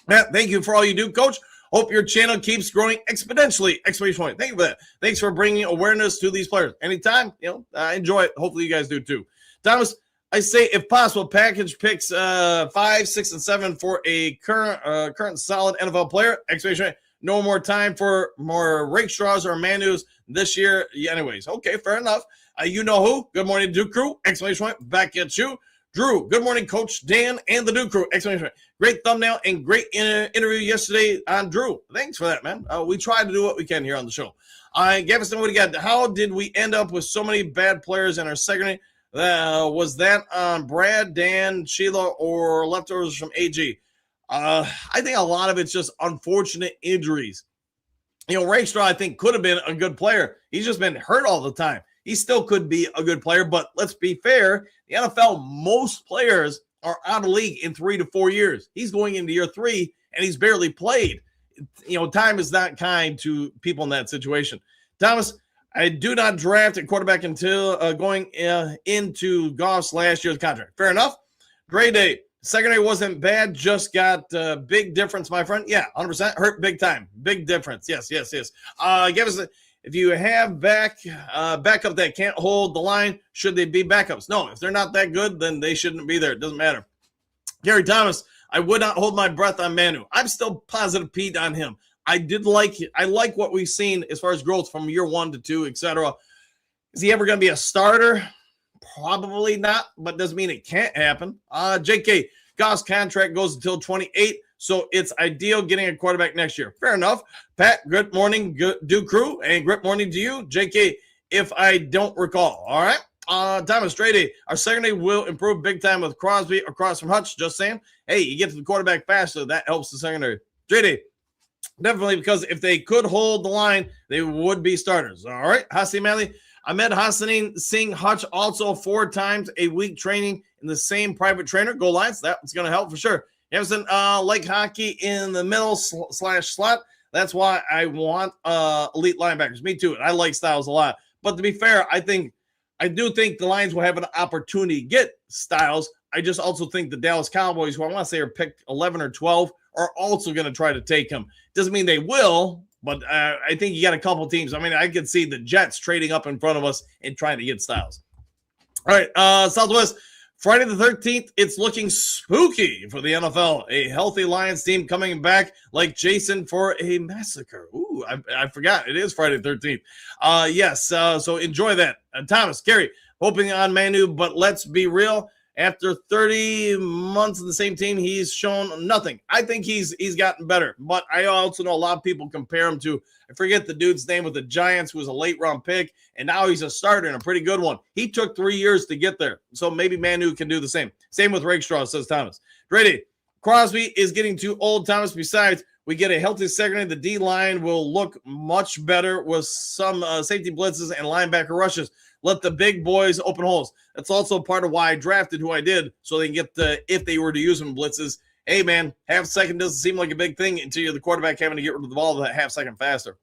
Matt, thank you for all you do, Coach. Hope your channel keeps growing exponentially. Exclamation point. Thank you for that. Thanks for bringing awareness to these players. Anytime, I enjoy it. Hopefully you guys do too. Thomas, I say, if possible, package picks 5, 6, and 7 for a current solid NFL player. Exclamation point. No more time for more Rakestraws or Manus this year. Yeah, anyways, okay, fair enough. You know who? Good morning, Duke crew. Exclamation point. Back at you. Drew, good morning, Coach Dan and the Duke crew. Exclamation point. Great thumbnail and great interview yesterday on Drew. Thanks for that, man. We try to do what we can here on the show. Gavison, what do you got? How did we end up with so many bad players in our secondary? Was that on Brad, Dan, Sheila, or leftovers from AG? I think a lot of it's just unfortunate injuries. Rakestraw, I think, could have been a good player. He's just been hurt all the time. He still could be a good player, but let's be fair. The NFL, most players are out of the league in 3 to 4 years. He's going into year 3, and he's barely played. Time is not kind to people in that situation. Thomas, I do not draft a quarterback until going into Goff's last year's contract. Fair enough. Great day. Secondary wasn't bad, just got big difference, my friend. Yeah, 100%. Hurt big time. Big difference. Yes. Give us if you have backup that can't hold the line, should they be backups? No, if they're not that good, then they shouldn't be there. It doesn't matter. Gary Thomas, I would not hold my breath on Manu. I'm still positive Pete on him. I like what we've seen as far as growth from year 1 to 2, etc. Is he ever going to be a starter? Probably not, but doesn't mean it can't happen. JK, Goff's contract goes until 28, so it's ideal getting a quarterback next year. Fair enough. Pat, good morning, Duke crew, and good morning to you. JK, if I don't recall. All right. Thomas Strady, our secondary will improve big time with Crosby across from Hutch. Just saying. Hey, you get to the quarterback faster. That helps the secondary. JD, definitely, because if they could hold the line, they would be starters. All right. Hassan Mali, Ahmed Hassanin Singh Hutch also 4 times a week training in the same private trainer. Go Lions. That's going to help for sure. Emerson, like hockey in the middle / slot. That's why I want elite linebackers. Me too. I like Styles a lot. But to be fair, I do think the Lions will have an opportunity to get Styles. I just also think the Dallas Cowboys, who I want to say are picked 11 or 12, are also going to try to take him. Doesn't mean they will, but I think you got a couple teams. I mean, I could see the Jets trading up in front of us and trying to get Styles. All right, Southwest, Friday the 13th, it's looking spooky for the NFL. A healthy Lions team coming back like Jason for a massacre. Ooh, I forgot. It is Friday the 13th. Yes, so enjoy that. Thomas, Gary, hoping on Manu, but let's be real. After 30 months in the same team, he's shown nothing. I think he's gotten better, but I also know a lot of people compare him to, I forget the dude's name with the Giants, who was a late-round pick, and now he's a starter and a pretty good one. He took 3 years to get there, so maybe Manu can do the same. Same with Rakestraw, says Thomas. Grady, Crosby is getting too old, Thomas. Besides, we get a healthy secondary. The D-line will look much better with some safety blitzes and linebacker rushes. Let the big boys open holes. That's also part of why I drafted who I did, so they can get if they were to use them blitzes. Hey, man, half second doesn't seem like a big thing until you're the quarterback having to get rid of the ball that half second faster.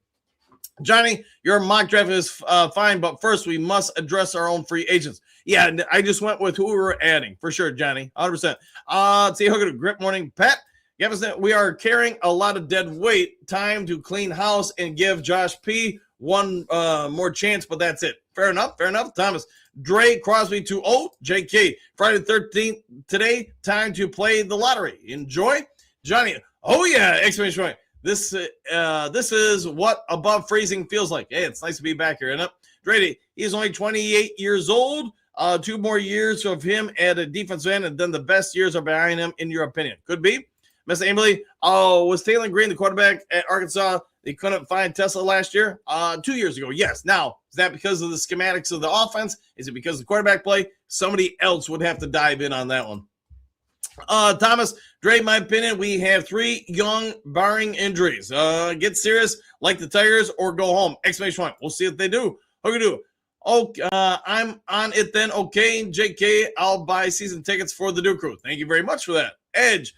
Johnny, your mock draft is fine, but first we must address our own free agents. Yeah, I just went with who we were adding, for sure, Johnny, 100%. Let's see, Hook Grip Morning, Pat. We are carrying a lot of dead weight. Time to clean house and give Josh P. one more chance, but that's it. Fair enough. Thomas. Dre, Crosby 2-0. JK, Friday the 13th today. Time to play the lottery. Enjoy. Johnny, oh yeah! Exclamation point. This is what above freezing feels like. Hey, it's nice to be back here, isn't it? Dre, he's only 28 years old. 2 more years of him at a defensive end, and then the best years are behind him, in your opinion. Could be. Miss Emily, was Taylor Green the quarterback at Arkansas? They couldn't find Tesla last year? 2 years ago, yes. Now, is that because of the schematics of the offense? Is it because of the quarterback play? Somebody else would have to dive in on that one. Thomas, Dre, my opinion, we have 3 young, barring injuries. Get serious like the Tigers or go home. Exclamation point. We'll see if they do. What can do? Okay, I'm on it then. Okay, JK, I'll buy season tickets for the Duke Crew. Thank you very much for that. Edge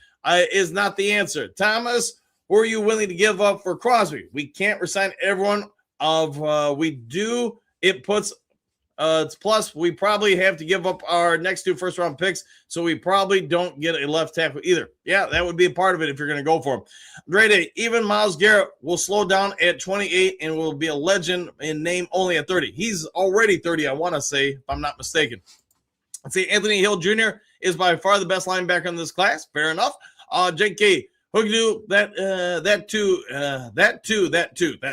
is not the answer. Thomas, who are you willing to give up for Crosby? We can't resign everyone we do. It puts it's plus we probably have to give up our next 2 first-round picks, so we probably don't get a left tackle either. Yeah, that would be a part of it if you're going to go for him. Grade A, even Myles Garrett will slow down at 28 and will be a legend in name only at 30. He's already 30, I want to say, if I'm not mistaken. Let's see, Anthony Hill Jr. is by far the best linebacker in this class. Fair enough. JK, who can do that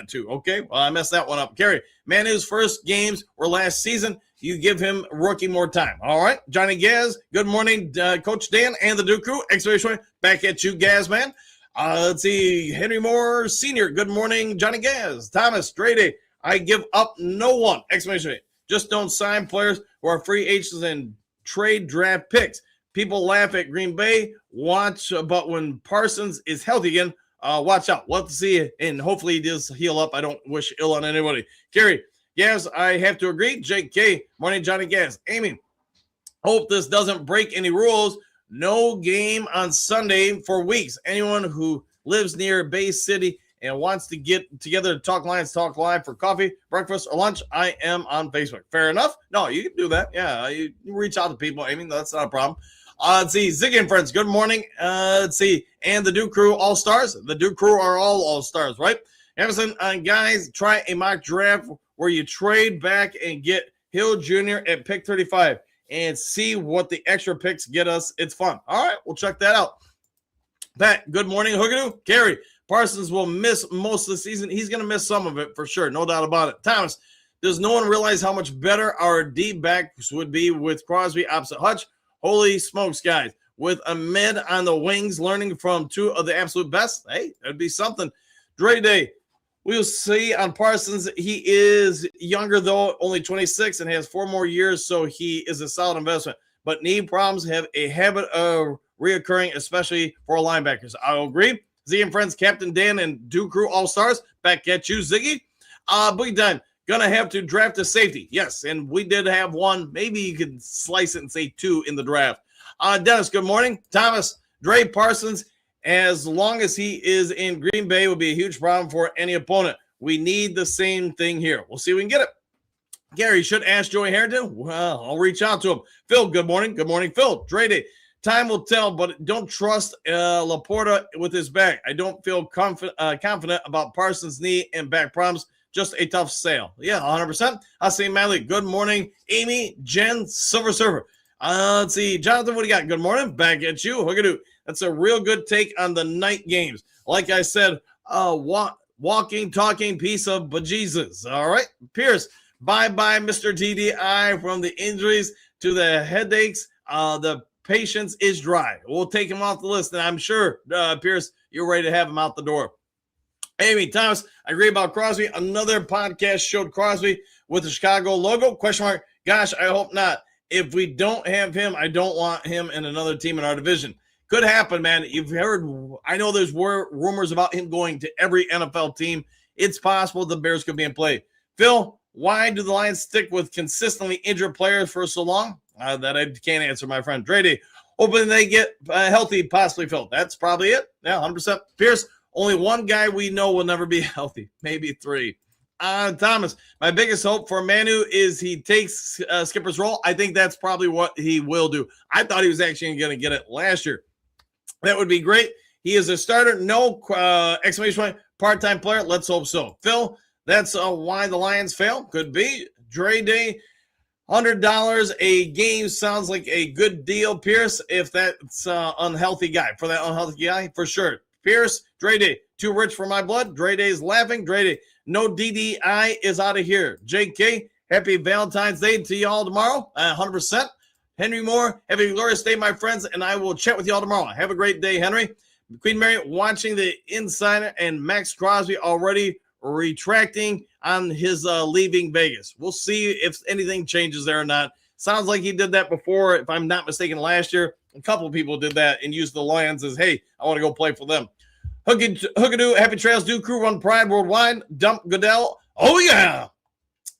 too. Okay, well, I messed that one up. Kerry, Manu's first games were last season. You give him rookie more time. All right, Johnny Gaz, good morning, Coach Dan and the Duke Crew. Exclamation point, back at you, Gaz, man. Let's see, Henry Moore Sr., good morning, Johnny Gaz. Thomas, Drady, I give up no one. Exclamation point, just don't sign players who are free agents and trade draft picks. People laugh at Green Bay, but when Parsons is healthy again, watch out. We'll have to see, and hopefully he does heal up. I don't wish ill on anybody. Gary, yes, I have to agree. JK, morning, Johnny Gas. Amy, hope this doesn't break any rules. No game on Sunday for weeks. Anyone who lives near Bay City and wants to get together to talk Lions, talk live for coffee, breakfast, or lunch, I am on Facebook. Fair enough? No, you can do that. Yeah, you reach out to people. I mean, that's not a problem. Let's see, Ziggy and friends, good morning. Let's see, and the Duke Crew All-Stars. The Duke Crew are all All-Stars, right? Emerson, guys, try a mock draft where you trade back and get Hill Jr. at pick 35 and see what the extra picks get us. It's fun. All right, we'll check that out. Pat, good morning, Hookadoo. Gary, Parsons will miss most of the season. He's going to miss some of it for sure, no doubt about it. Thomas, does no one realize how much better our D-backs would be with Crosby opposite Hutch? Holy smokes, guys. With Ahmed on the wings, learning from 2 of the absolute best. Hey, that'd be something. Dre Day, we'll see on Parsons. He is younger, though, only 26, and has 4 more years, so he is a solid investment. But knee problems have a habit of reoccurring, especially for linebackers. I'll agree. Z and friends, Captain Dan and Duke Crew All-Stars. Back at you, Ziggy. Big Dan. Gonna have to draft a safety. Yes, and we did have one. Maybe you could slice it and say 2 in the draft. Dennis, good morning. Thomas, Dre Parsons, as long as he is in Green Bay, will be a huge problem for any opponent. We need the same thing here. We'll see if we can get it. Gary, should ask Joey Harrington. Well, I'll reach out to him. Phil, good morning. Good morning, Phil. Dre Day. Time will tell, but don't trust Laporta with his back. I don't feel confident about Parsons' knee and back problems. Just a tough sale. Yeah, 100%. Hassan Malley, good morning. Amy, Jen, Silver Surfer. Let's see. Jonathan, what do you got? Good morning. Back at you. Hookadoo. That's a real good take on the night games. Like I said, walking, talking piece of bejesus. All right. Pierce, bye-bye, Mr. TDI. From the injuries to the headaches, The patience is dry. We'll take him off the list, and I'm sure, Pierce, you're ready to have him out the door. Amy Thomas, I agree about Crosby. Another podcast showed Crosby with the Chicago logo. Question mark. Gosh, I hope not. If we don't have him, I don't want him in another team in our division. Could happen, man. You've heard, I know there's rumors about him going to every NFL team. It's possible the Bears could be in play. Phil, why do the Lions stick with consistently injured players for so long? That I can't answer, my friend. Drady, hoping they get healthy, possibly, Phil. That's probably it. Yeah, 100%. Pierce, only one guy we know will never be healthy. Maybe three. Thomas, my biggest hope for Manu is he takes Skipper's role. I think that's probably what he will do. I thought he was actually going to get it last year. That would be great. He is a starter. No exclamation point. Part-time player. Let's hope so. Phil, that's why the Lions fail. Could be. Dre Day, $100 a game sounds like a good deal, Pierce, if that's unhealthy guy. For that unhealthy guy, for sure. Pierce, Dre Day, too rich for my blood. Dre Day is laughing. Dre Day, no DDI is out of here. JK, happy Valentine's Day to y'all tomorrow. 100%. Henry Moore, have a glorious day, my friends, and I will chat with y'all tomorrow. Have a great day, Henry. Queen Mary watching the Insider and Max Crosby already retracting on his leaving Vegas. We'll see if anything changes there or not. Sounds like he did that before, if I'm not mistaken, last year. A couple of people did that and used the Lions as, hey, I want to go play for them. Hookadoo, happy trails, do crew run pride worldwide. Dump Goodell. Oh, yeah.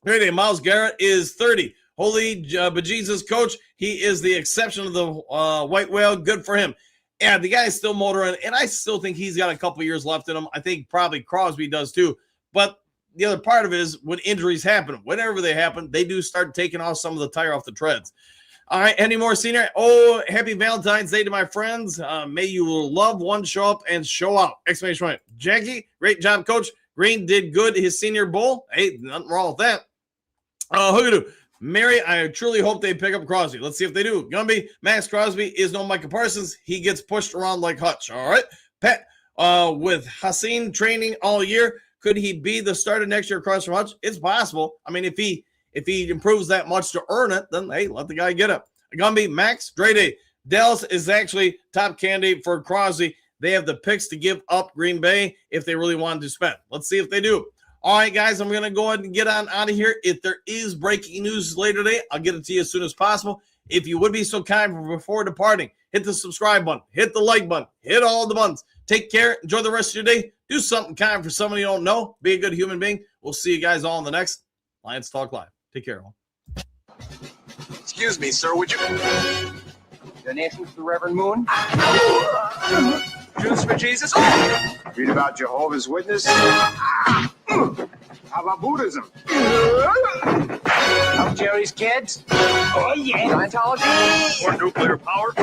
Great day. Myles Garrett is 30. Holy bejesus, coach. He is the exception of the white whale. Good for him. Yeah, the guy's still motoring, and I still think he's got a couple years left in him. I think probably Crosby does too. But the other part of it is when injuries happen, whenever they happen, they do start taking off some of the tire off the treads. All right, Andy Moore Sr. Oh, happy Valentine's Day to my friends. May you love one show up and show out. Exclamation point. Jackie, great job, coach. Green did good his Senior Bowl. Hey, nothing wrong with that. Hookadoo. Mary, I truly hope they pick up Crosby. Let's see if they do. Gumby, Max Crosby is no Micah Parsons. He gets pushed around like Hutch. All right. Pat, with Hassan training all year, could he be the starter next year across from Hutch? It's possible. I mean, if he improves that much to earn it, then, hey, let the guy get it. Gumby, Max, Dre Day. Dallas is actually top candidate for Crosby. They have the picks to give up Green Bay if they really wanted to spend. Let's see if they do. All right, guys, I'm going to go ahead and get on out of here. If there is breaking news later today, I'll get it to you as soon as possible. If you would be so kind before departing, hit the subscribe button, hit the like button, hit all the buttons. Take care. Enjoy the rest of your day. Do something kind for someone you don't know. Be a good human being. We'll see you guys all in the next Lions Talk Live. Take care, all. Excuse me, sir, would you... Donations to the Reverend Moon? Jews for Jesus? Read about Jehovah's Witness? How about Buddhism? Help Jerry's kids? Oh, yeah. Scientology? Or nuclear power?